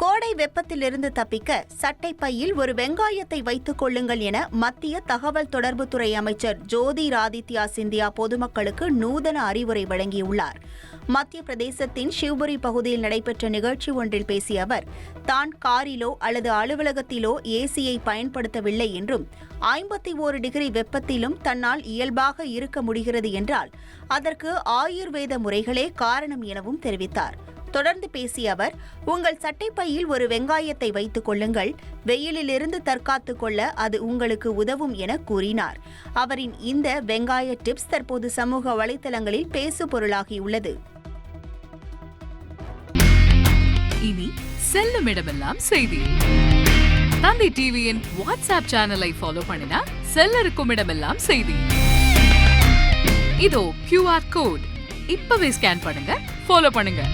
கோடை வெப்பத்திலிருந்து தப்பிக்க சட்டை பையில் ஒரு வெங்காயத்தை வைத்துக் கொள்ளுங்கள் என மத்திய தகவல் தொடர்புத்துறை அமைச்சர் ஜோதிராதித்யா சிந்தியா பொதுமக்களுக்கு நூதன அறிவுரை வழங்கியுள்ளார். மத்திய பிரதேசத்தின் ஷிவ்புரி பகுதியில் நடைபெற்ற நிகழ்ச்சி ஒன்றில் பேசிய அவர், தான் காரிலோ அல்லது அலுவலகத்திலோ ஏசியை பயன்படுத்தவில்லை என்றும் 51 டிகிரி வெப்பத்திலும் தன்னால் இயல்பாக இருக்க முடிகிறது என்றால் அதற்கு ஆயுர்வேத முறைகளே காரணம் எனவும் தெரிவித்தார். தொடர்ந்து பேசிய அவர், உங்கள் சட்டைப்பையில் ஒரு வெங்காயத்தை வைத்துக் கொள்ளுங்கள், வெயிலிலிருந்து தற்காத்துக் கொள்ள அது உங்களுக்கு உதவும் என கூறினார். அவரின் இந்த வெங்காய டிப்ஸ் தற்போது சமூக வலைதளங்களில் பேசு பொருளாகியுள்ளது. இனி செல்லும் இடமெல்லாம் செய்தி. தந்தி டிவியின் வாட்ஸ்அப் சேனலை ஃபாலோ பண்ணினா செல்லருக்கும் இடமெல்லாம் செய்தி. இதோ QR கோட் இப்பவே ஸ்கேன் பண்ணுங்க, ஃபாலோ பண்ணுங்க.